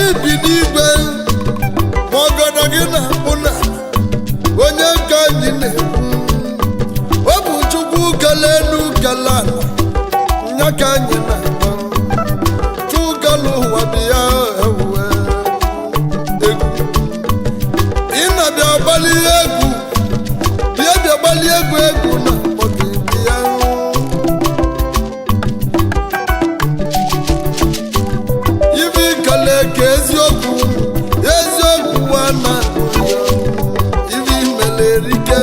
n'ibi n'igwe ma ọgọdọ gị na-akpụ na onye ka anyị na-ekwu ọ bụ Chukwu kele enu kele ala nya ka anyị na-agba Chukwu ụwa bịa ewuwe egwu ị na-abịa gbali egwu bịa gbali egwu na mkpọgị bịa ibi kele ka eziokwu wana ibi melerike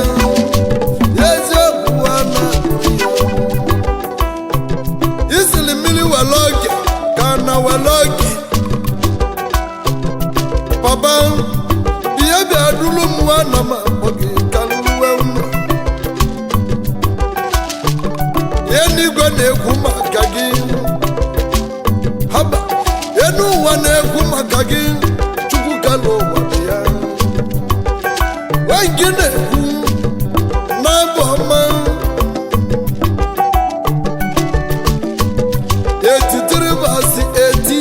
eziokwu wana isili mmiri weloge ka na weloge papa bịa bịa dulu m nwana ma oge ka nluwe unu enigwe na-ekwu maka gị haba enu ụwa na-ekwu maka gị Chukwu kele ụwa bịa gị na-ekwu n'abụ ọma etitirbasi eti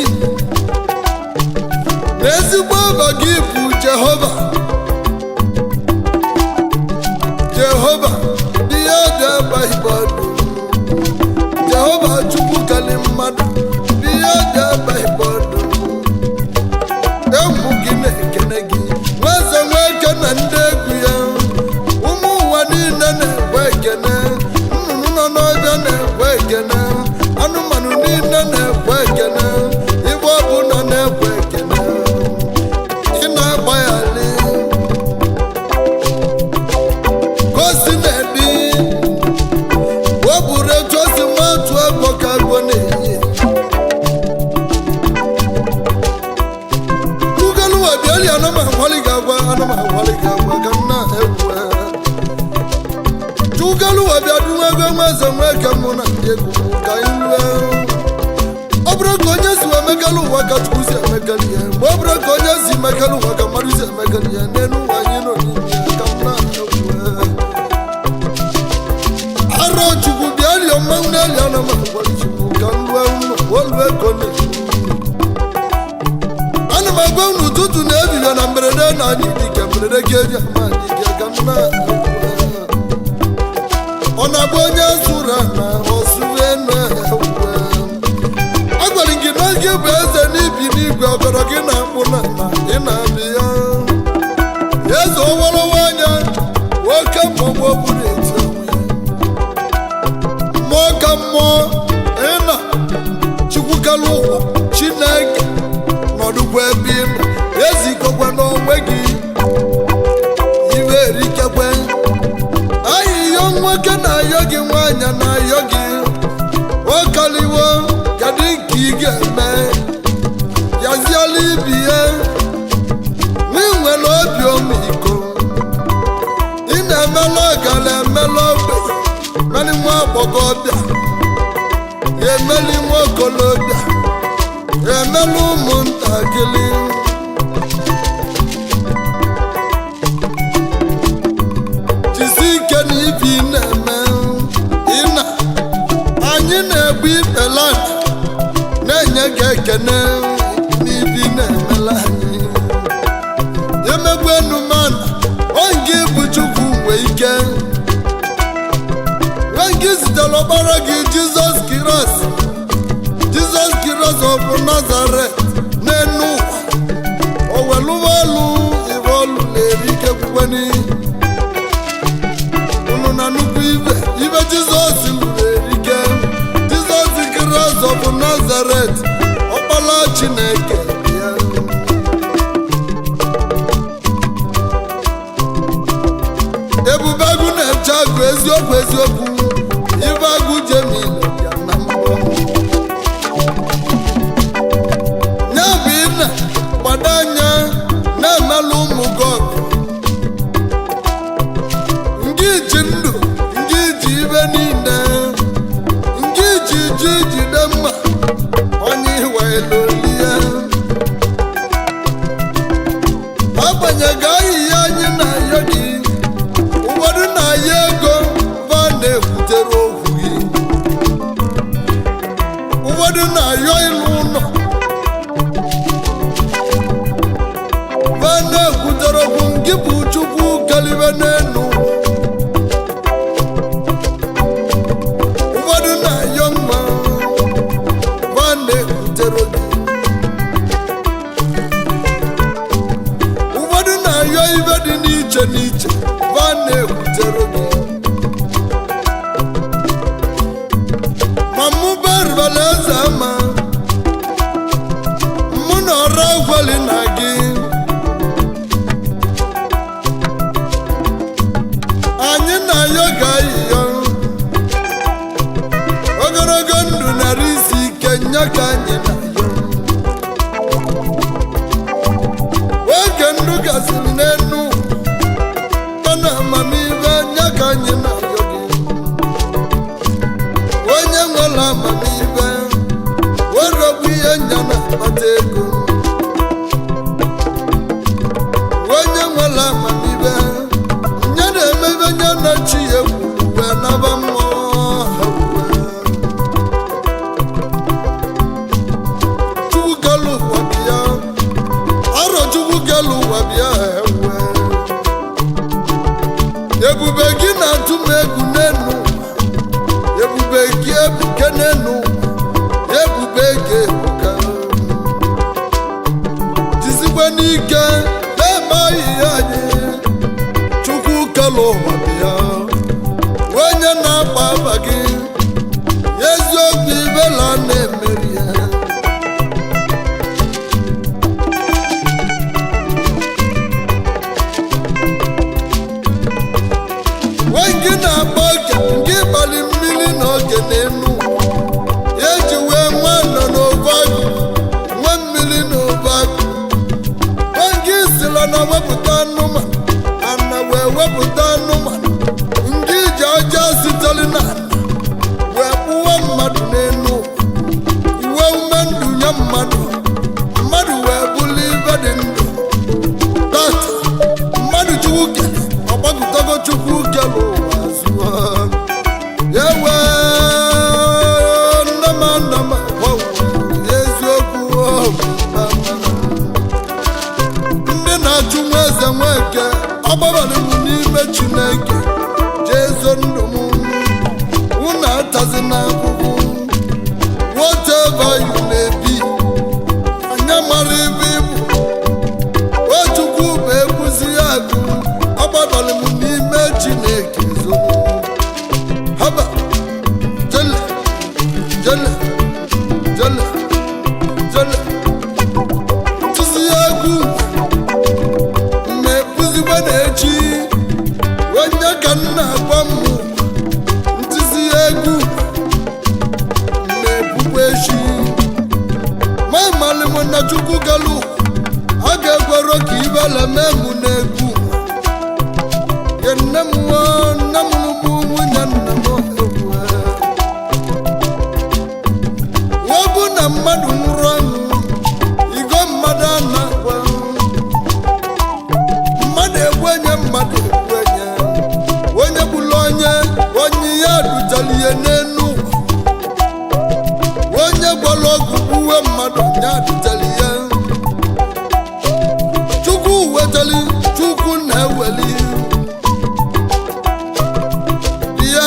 n'ezigbo ọba gị bụ Jehova ihe dị abaghịbọdụ Jehova Chukwu kele mmadụ ihe dị abaghịbọdụ egwu gị na-ekene gị nweze nweke na ndị egwu ya ụmụ ụwa niile na-ekwe ekene nnụnụ nọ n'ọbịa na-ekwe ekene anụmanụ niile na-ekwe ekene ibe ọbụla na-ekwe ekene ị na-agbaghali ka o si na-edi o buru etu o si matụ egbo ka agbo na-eyi Chukwu wabịa duwego nweze nweke mụ na ndị egwu ka ilue ọ bụrụ ka onye si emekele ụwa ka Chukwu si emekele ya mgbe ọ bụrụ ka onye si emekele ụwa ka mmadụ si emekele ya n'elu ụwa anyị nọ n'ime ka m na-egwu arọ Chukwu bịa lie mmanwụ na-eli ana m agwara Chukwu ka m lue ụlọ olue kole ana m agwa unu ụtụtụ na ebibia na mberede na anyị dike mberede ka eji ama dike ka m na-egwu ọ na-abụ onye zụrụ na ọsụwe na-ewe agwara gị na gị bụ eze n'ibi n'igwe ọgọdọ gị na-akpụ na ị na-abịa ya eze ọwarawa anya nwoke mmọgbu bụrụ eti mmụọ ka mmụọ ịna Chukwu kele ụwa Chineke nọdụkwa ebe ị nọ ezikọkwa n'onwe gị iwe erikekwe nwoke na-ayọ gị nwaanyị na-ayọ gị okaliwo kedu nke ị ga-eme yaziela ibi ya n'inwere obi ọmịiko ị na-emela ọgala emela ogbenye meli nwa agbọghọbịa emeli nwa okolobịa emela ụmụntakịrị ibi na-eme ịna anyị na-egbu ikpela na-enye gị ekene n'ibi na-emela anyị emegbu enumana oge bụ Chukwu nwe ike oge zitere ọkpara gị Jizọs Kraịst ọ bụ Nazaret n'enu ụwa o welụwa olu ibe olu na-eri ike kwukwene ibe Jizọs lụrụ erike Jizọs Kraịst ọ bụ Nazaret ọkpara Chineke ya ebube agụ na-eche agụ eziokwu ibe agụ jemile ya na mbọ ya bụ ịna gbado anya na-emelụ ụmụ gị ọgụ ndị ji ndụ ibe niile ndị ji jide mma onye iwelolie agbanyeghị ahịhịa anyị na-ayọ gị ụfọdụ na-ayọ ego va na-ekwu n'iche n'iche va na-ekwutere gị ma mụ barụbala eze ama mụ na ọrụ agwali na gị anyị na ya ga-ayịya ogologo ndụ narị isi ike nye ka anyị na oge ndụ gasịrị n'enu mana amamihe nye ka anyị na ya onye nwere amamihe werogbu ihe nya na-akpata ego onye nwere amamihe nye na-emebe nye na chi ya kwuru wee naba mmụọ Chukwu kelu ụwa bịa arọ Chukwu kelu ụwa bịa ebube gị na-atụ m egwu n'enu ebube gị ebuke n'enu ebube gị ebuka jisikwa n'ike na-eme ahịhịa anyị Chukwu kelu ụwa bịa onye na-akpa afa gị eziokwu ibela na-emeri ya gị na-agba oge nke ịgbali mmiri na oge n'enu eji wee nwa nọ n'obe agụ nwe mmiri na obe agụ oge isila na wepụta anụmanụ ana wee wepụta anụmanụ ndị iji aja sitere na ana wee kpụwa mmadụ n'enu iwe ume ndụ nye mmadụ wee buli ibe dị ndụ tata mmadụ Chukwu kere ọgbakụtago Chukwu kere ewe nnama eziokwu ndị na-achụ nwa eze nweke ọgbabara m n'ime Chineke jezo ndụ m unu atazi n'ahụhụ whatever you may be anya mara ibe ibu Chukwu bụ ekwuzi ya agụ ọgbabara m n'ime Chineke haba jele tụzi egwu mmepụzigwe na-echi onye ka m na-agwa m ntụzi egwu mmepụkwa echi ma ịmalị m na Chukwu galu a ga-egwero ka ibele mee mụ na-egwu ye nne m nne m bụ nwunye nna m ọbụ na mmadụ nwụrụ ọnwụ igo mmadụ ana-agwa mmadụ egwenye mmadụ egwenye onye bụla onye ya dutara ihe n'enu onye gwara ọgwụ uwe mmadụ ya dutara ihe Chukwu wetali Chukwu na-eweli ihe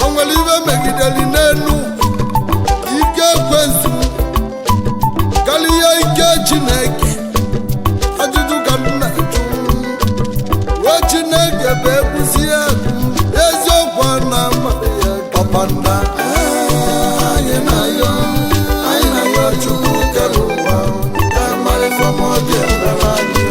o nwere ibe megidere n'enu ike ekwensu karịa ike Chineke ajụjụ ka m na-ajụ wee Chineke bụ ekwusi ya eziokwu a na-amalị ya kpakpanda anyị na-ayọ Chukwu kere ụwa amalịkwa m oge mere anyị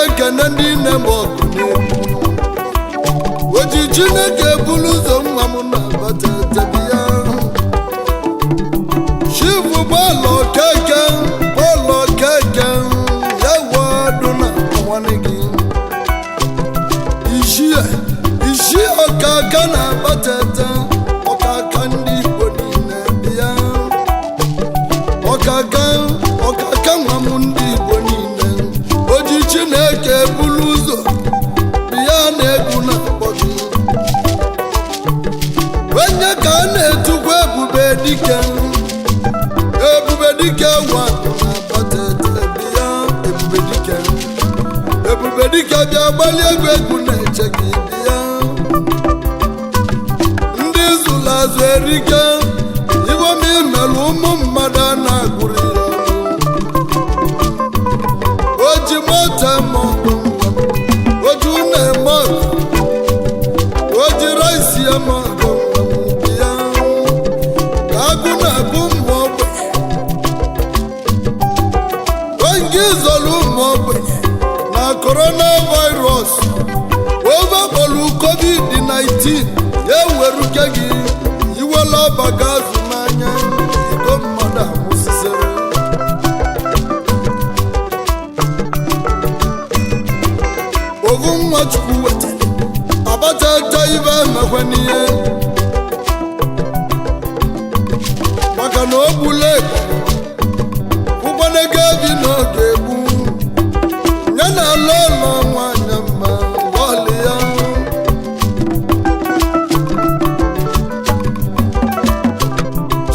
ekene ndị nne m ọgụ n'egwu oji Chineke bulu ụzọ nwa m na-abata tebi ya chifu bọọlụ keke ya wọdụ na nwanne gị ishi ọkaka na-abata ọkaka ndị Igbo niile ya ọkaka nwa m ndị Igbo niile oji Chineke bulu ụzọ ya na-egwu na akpọ gị ebube dike bịa gbalị egwu na-eche gị bịa ndị zụrụ azụ erike iwe m imelụ ụmụ mmadụ a na-agụrụ ya o ji moto eme ọgụ o ji ụlọ eme ọgụ o ji raisi eme ọgụ bịa ka agụ na-agụ ụmụ ogbenye onye izolu ụmụ ogbenye na coronavirus ovakpolu covid-19 ya eweruke gị iwela ọba ga azụmanya ego mmadụ amụsisere ovu nwa chukwu wetara abacha aja ibe emekwe n'ihe maka na o gbule ụgbọnego ebi n'oge egbu ya na ala ụlọ nwanyị mma ọlị ya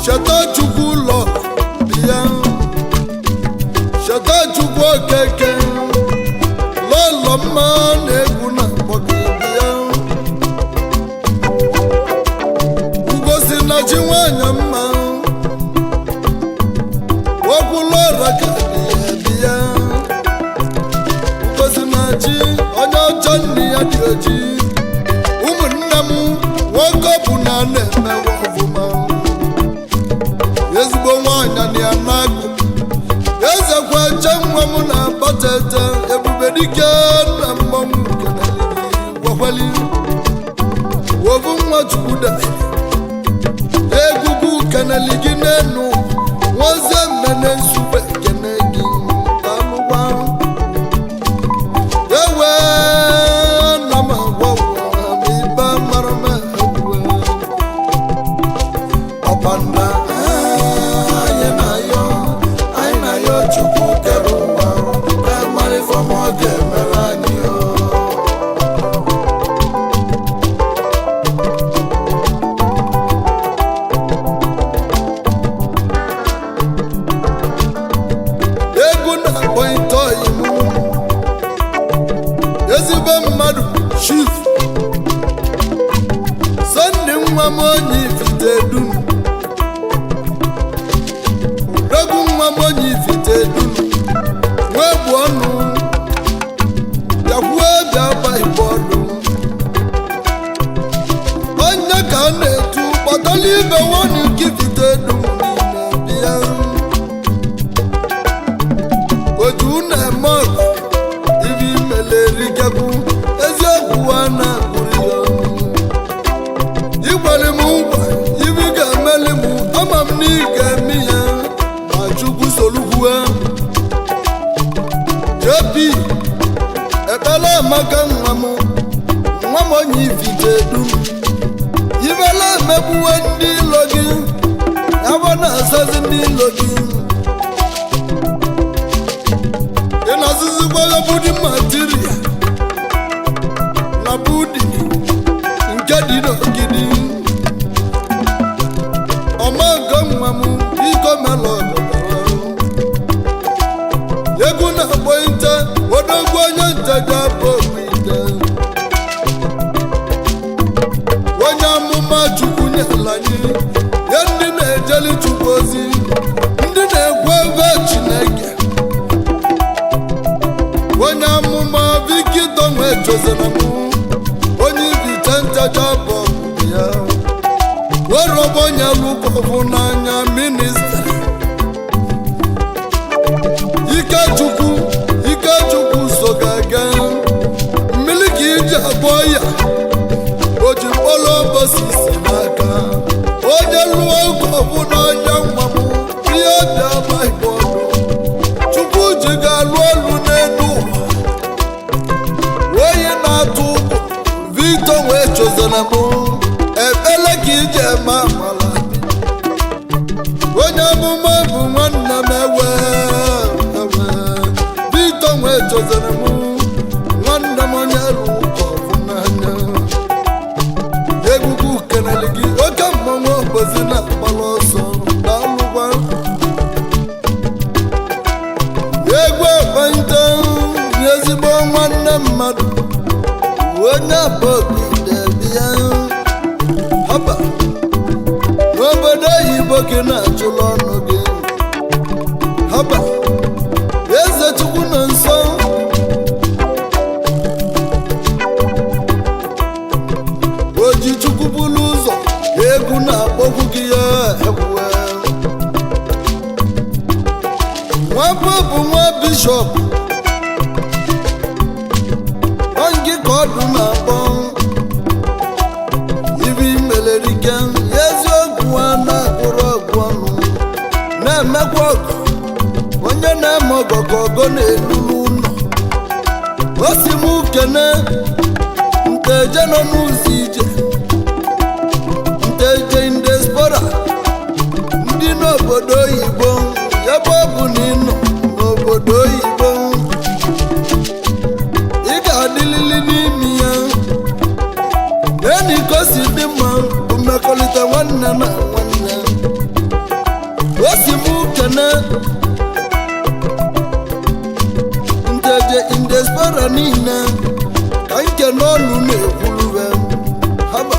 cheta chukwu ụlọ dị ya cheta chukwu okeke lọlọ mma na-egwu na mkpọgide ya ugosi na chi nwanyị mma okwulọra ka dị ya ugosi na chi onye ọcha nne ya dị oji ụmụnne m nwoke bụ na na-emewe ọfụma ezigbo nwanyị na ya na-agụ ezekwa che nwa m na-akpatete ebube dike na mmanwụ gwakwali ovu nwa chukwu debere egwugwu keneli gị n'enu nwoze mmene nsugbe kene gị alụgwa ewe na m agwagwa ma ibe mara m egwe ọbanda anyị na-ayọ chukwu kere ụwa emarịfọm ọ ga-emere anyị egwu na-akpọ ite oyimu ezigbo mmadụ chief Sunday nwa m onye ifite dum udogwu nwa m onye ifite dum nwa egbu ọnụ bịakwuo bịa gba igbe ọdụ onye ka a na-etu kpọtala ibe nwanne nke ifite dum niile bịa otu na-eme ọgụ ibi imele erikekwu eziokwu a na-agụrụ ya igwere m ngwa ibi ga-emeli m ama m na ị ga-eme ya ma chukwu solukwue JP ekpele amaka nwa m onye ifite dum ibela emegbuwe ndị ilo gị yabụ na-asazi ndị ilo gị ị na-azụzikwa ya budi material na budi nke dị n'ogidi ọmago nwa m biko mela ọgọdọrọ egwu na-akpọ ite odogwu onye nteja bụ ite onye amụma chukwu nyela anyị ya ndị na-ejeli chukwu ozi ndị na-egwu ebe Chineke onye amụma Victor nwe chozere m onye ibite nteja bụ ya werobo onye lụkọbụ n'anya minista Ikechukwu so ga-aga mmiri ka iji abụọ ya o ji mkpọrọ obosisi n'aka onye lụọ ụkọbụ n'anya nwa m ihe dị ama igbo ọnụ Chukwu ji ga-alụ ọlụ n'elu ụwa onye na-atụ ụkwụ Victor wee chozere m ekpele ka iji eme amala onye amụma bụ nwanne m ewe Victor wee chozere m nwanne m onye lụ ụkọbụ n'anya egwugwu keneli gị oke mmanwụ obozi na-agbala ọsọ na-alụgwa egwu ekpenta ezigbo ezigbo nwanne mmadụ onye abọgide bịa haba n'obodo oyibo gị na-achụla ọnụ gị haba eze chukwu nọ nso oji chukwu bulu ụzọ egwu na-akpọkwu gị ya ekwuwe nwa popu nwa bishọp onye ka ọdụ na-akpọ ibi melerike eziokwu a na-akpụrụ ọgụ ọnụ na-emekwa ọgụ onye na-eme ọgọ ka ọgọ na-elu n'ụlọ o si m kene nteje nọ n'ụzọ ije nteje indespora ndị n'obodo oyibo ebe ọ bụ na ịnọ n'obodo oyibo ị ga-adịlili n'ime ya eni ka o si dị mma bụ mmekọrịta nwanne na nwanne o si m kene nteje indespora niile ka nke n'ọnụ na-ekwurube haba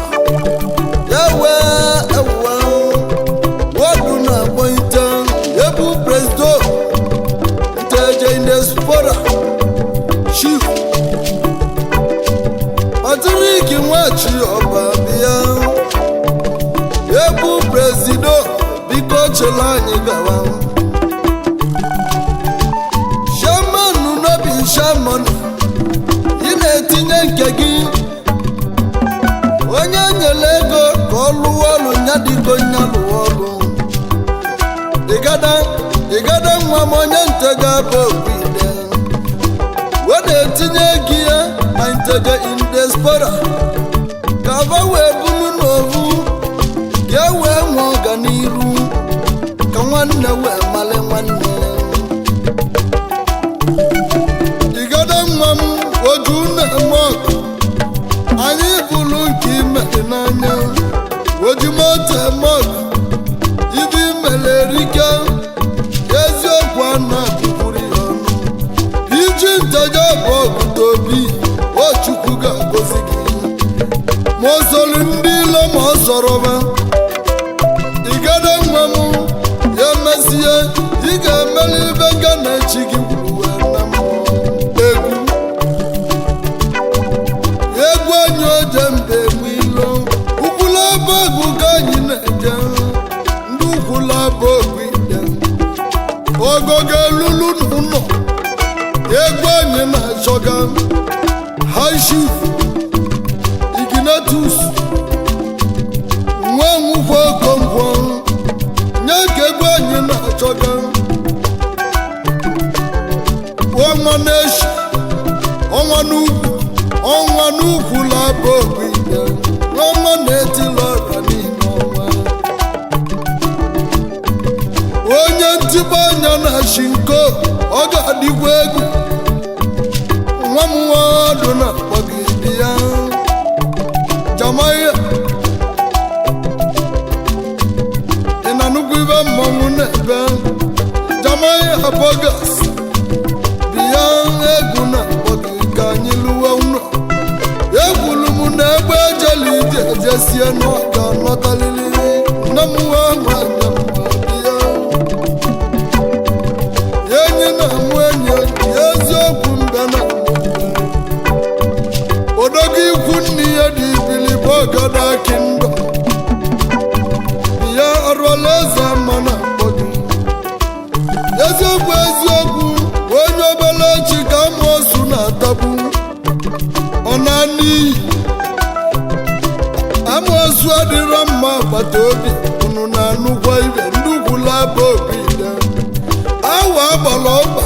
ya wee ewe wọdụ na-akpọ ite ebu prezdo nteje indespora chief Patrick Nwachi ọba bịa ebu prezido biko chela anyị gawa shaman n'obi shaman ị na-etinye nke gị onye nyere ego ka ọ lụọ ọrụ nya dịgo nya lụọ ọrụ ịgada nwa m onye ntega bụ okwide wee na-etinye gị ya na nteje indespora ka aba wee bulu n'ovu ka e wee nwee ọganiru ka nwanne wee male nwanne ịgada nwa m oju na-eme ọgụ anyị bụrụ nke ime dị n'anya ojimoto eme ọgụ ibe imere erike eziokwu a na-atụpụrụ ya ọnụ iji nteje bụ ọgụta obi o chukwu ga-agọzi gị ma o soro ndị ilo ma ọ sọrọba ịgada nwa m ya mesie ị ga-emeli ibe ga na-echi gị gwuruwe na mmụọ egwu anyị oje mbe enwe ilo ukwula aba ọgụ ka anyị na-eje ndị ukwula aba ọgụ ide ogo ga-elulu n'ụlọ egwu anyị na-achọga high chief Ignatus nwa nwukwu okonkwo nye ka egwu anyị na-achọga ọnwa na-eshi ọnwa n'ugwu ọnwa n'ukwu laba ogbide ọnwa na-etila ọra n'ime ọnwa onye ntiba anya na shinko ọ ga-adịkwa egwu nwa m nwadụ na kpọgide ya jamaya ị na nnukwu ibe mmọnwụ na-ebe jamaya bogas biya egwu na kpọgide ka anyị lụwa ụlọ egwulu m na egbe ejela ije ejesie n'ọga lọtalili nne m nwa nwanyị ya enyi na mụ enyi eziokwu mbe na odogo ikwu nne ya dị ibilibe ọgada aki ndụ ya arụọla eze mana mkpọgị eziokwu onye obele chi ka amụosu na-atagbu ọ na-n'iyi amụosu adịrọ mma agbata obi unu na-anụkwa ibe ndị ukwula aba obi ide awa agbala ọgba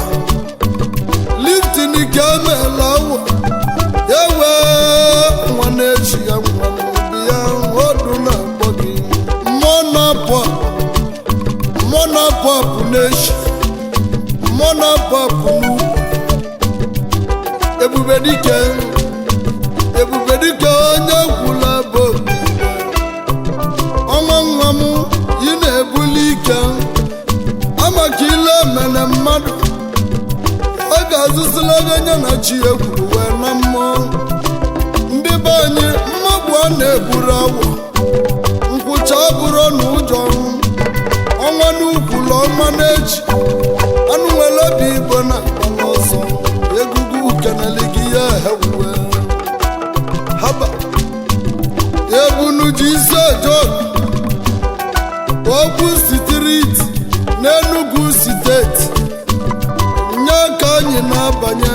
liftin ka emeela awa ewe nwa na-echi ya nwa n'obi ya ọdụ na-akpọ gị monopop na-echi monopop n'ugwu ebube dike onye gwula bụ ọnwa nwa m ị na-ebuli ike amaka ile mene mmadụ ọ ga-azụsịla onye nye na chi ekwuru wee na mmụọ ndị be anyị mmagbu a na-eburu awọ nkwụcha bụrụ na ụjọ ọnwa n'ukwulu ọnwa n'echi anụ nwere obi igbo na akpa n'ọsọ egugu kenele gị ya hewuwe haba ebunu ji isi ọjọọ okwu sitiriti n'Enugu steeti nye ka anyị na-abanye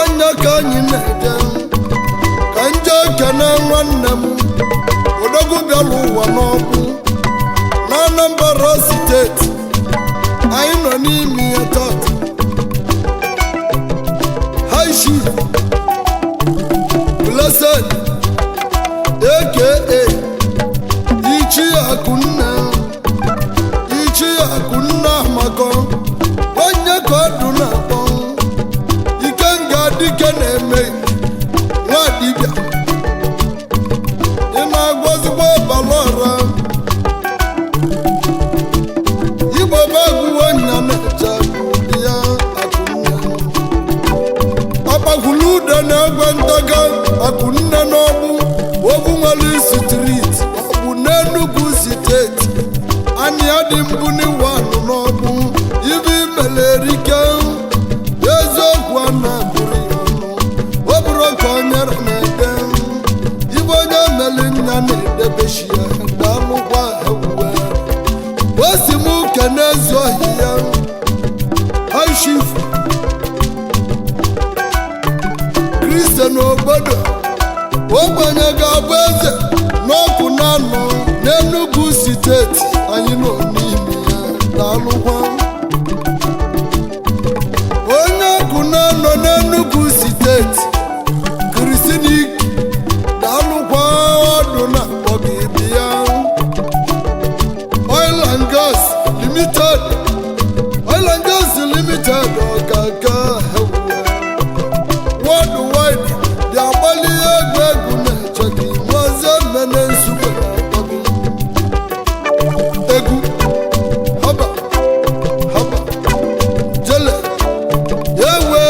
onye ka anyị na-ede ka nje kene nwanne m odogwu bịara ụwa n'ọkụ na Anambra steeti anyị nọ n'ime ya tata High Chief Blessed aka Ichie Akunna maka onye ka ọdụ na-akpọ Ikenga Dike na-eme nwa dibịa ị na-agwọzigbo balọra Igbo bagụwo nya na-eche ya Akunna ọgbakwulu ude na-egwe ntaga Akunna n'ọgbụ obu nwere street ọgbụ n'Enugu steeti anyị adị mbuni wanụ n'ọgbụ ibe imele erike eziokwu a na-abụrụ ya ọnụ ọ bụrụ ka o nyere na-ede ibe onye meli nna na-edebechi ya daalụkwa ewuwe o si m uke n'ezi ohi ya High Chief Christian obodo ogbenye ga-abụ eze n'ọkụ na-anọ n'Enugu steeti anyị nọ n'ime ya daalụkwa onye ọkụ na-anọ n'Enugu steeti Kristinik daalụkwa ọdụ na ọgịbi ya Oil and Gas Limited ọkaka worldwide dị agbalị egwu na-eche gị nwazi emene nsogbu egwu haba jele ewe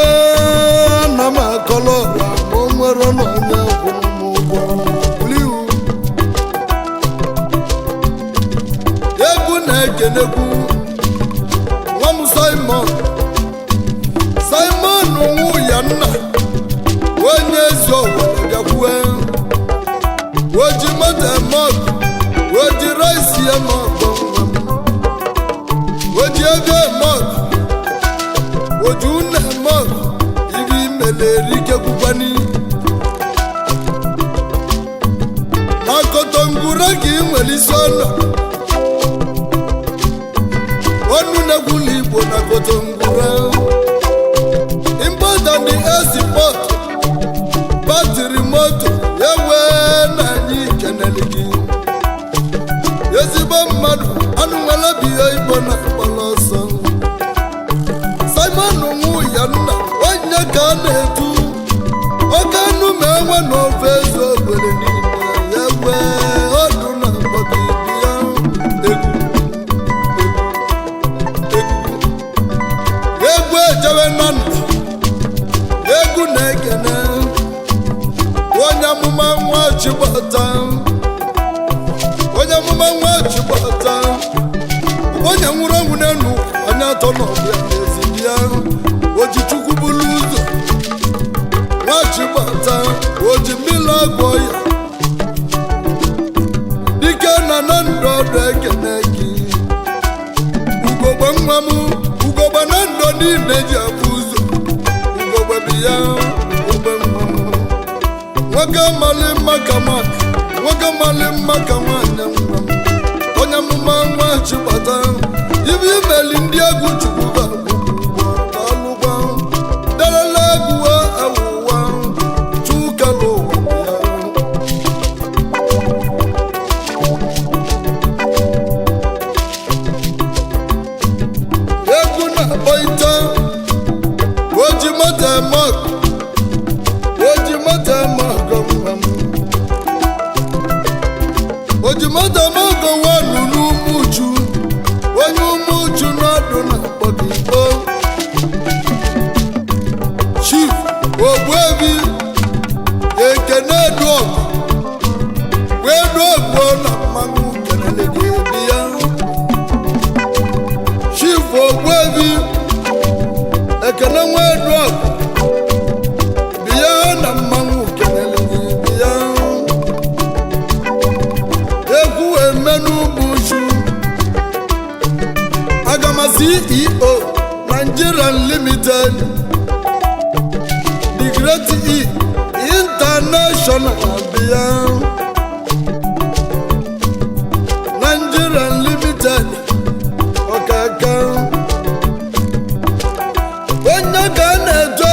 na m akọlọ ọra ma o nwere n'onye kwụrụ m ụgwọ liu egwu na-ekenekwu nwa m Simon nwu ya nna onye ezi Owerri bịakwue oji moto emọg oji rice emọg oji ego emọg oji une emọg iri imele erike kwukwani na kotongwure ka ị nwere isi ọnụ na-ekwula Igbo na kotongwure import and export battery moto ewe na anyị kenele gị ezigbo mmadụ anụ nwere biya Igbo na akpọrọ ọsọ Simon nwu ya nna onye ka a na-etu oke anụ ma enwe n'ofe eze Owerri niile ewe ọdụ na mgbọgidi ya egwu ejewe na ndụ egwu na-ekene onye amụma nwa Chigbata onye nwụrụ ọnwụ n'enu anya atọ n'ọbịa n'ezigi ya Ojichukwu bulu ụzọ nwa Chigbata oji mmiri agwọ ya dike na ndụ ọdụ ekene gị ugogbe nwa m ugogbe na ndụ niile ji abụ ụzọ ugogbe bi ya ugogbe nwa m nwoke mali mma ka nwanyị nwa m onye amụma nwa Chigbata ibe imeli ndị egwu Chukwu ga-alụgwa derela egwu ewuwa chukelu ya egwu na-akpọ ite oji moto emọg ojimoto mogo wanu n'Umuchu onye Umuchu n'ọdụ na-akpọ gị Ogbuebi ekene dog we dog na mmanwụ kenele gị bịa Chief Ogbuebi ekene nwe dog bịa na mmanwụ kenele gị bịa egwu emenu bushu Agama CEO Nigerian Limited the Great E International bịa Nigerian Limited ọkaka onye ka na-eto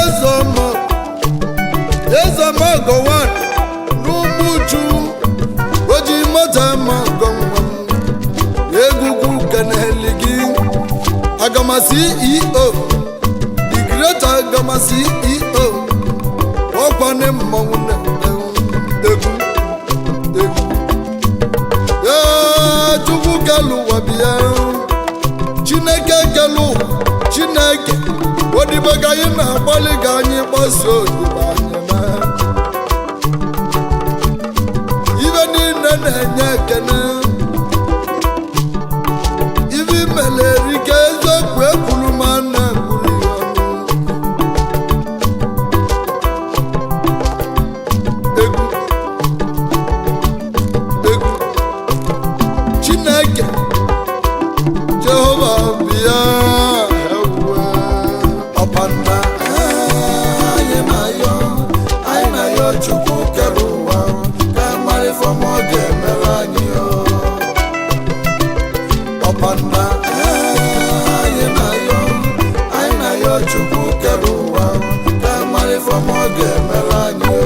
Ezomo Gowon n'Umuchu oji moto ma gọnwa egwugwu keneli gị Agama CEO the Great Agama CEO ọkwanị mmanwụ na-egwu Chukwu kelu ụwa bịa Chineke kelu Chineke odibo ka anyị na-agbalị ka anyị gbasoo odibo anyị na ibe niile na-enye ekene ibe imele erike eziokwu ekwuru ma na-ekwuru ya Chineke Jehova bịa ọpanda anyị na-ayọ Chukwu kere ụwa ka mara ifeọma ọ ga-emere anyị ọpanda anyị na-ayọ Chukwu kere ụwa ka mara ifeọma ọ ga-emere anyị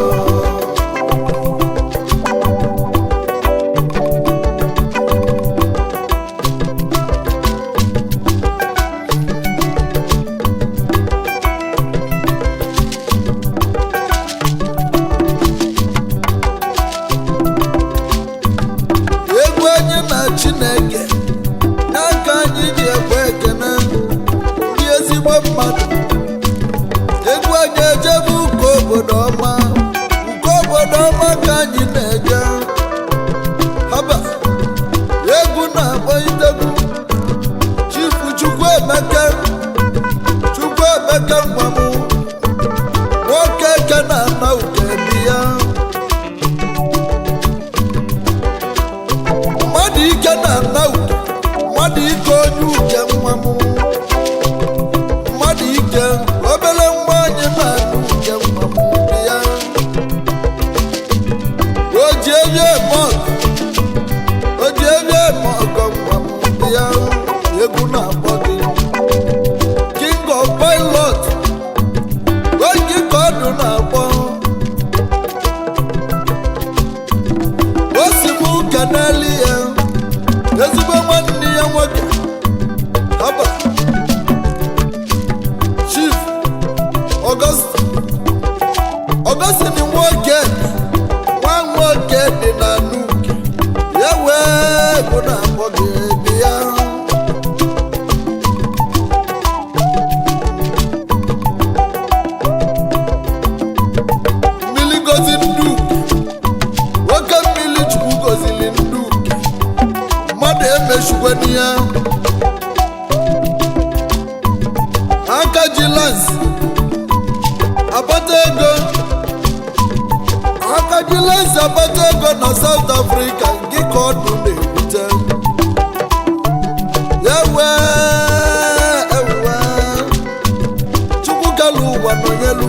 Chineke n'aka anyị ji ekwe ekene ndị ezigbo mmadụ egwu anyị ejebe uko obodo ọma ka anyị na-eje haba egwu na-akpọ itegwu Chief Chukwuemeka Nwamụ nwoke eke na-ana uke bịa ike na-ana uke mmadụ ike onye uke nwa m mmadụ ike obere nwa anyị na-ana uke nwa m ya o ji ebe ọgọ nwa m ya egwu na-akpọ gị King of Pilot oge ka ọdụ na-akpọ o si m ụka n'elu ya ezigbo nwanne ya nwoke haba Chief Augustine nwoke dị na Nuke ya wee bụ na akpọ gị ebe ya mmiri gozi Nduke nwoke mmiri Chukwu gozili Nduke mmadụ emechukweni ya aka ji Lance abata ego na South Africa nke ka ọdụ na-ebute ya wee Chukwu kelu ụwa nọnyelu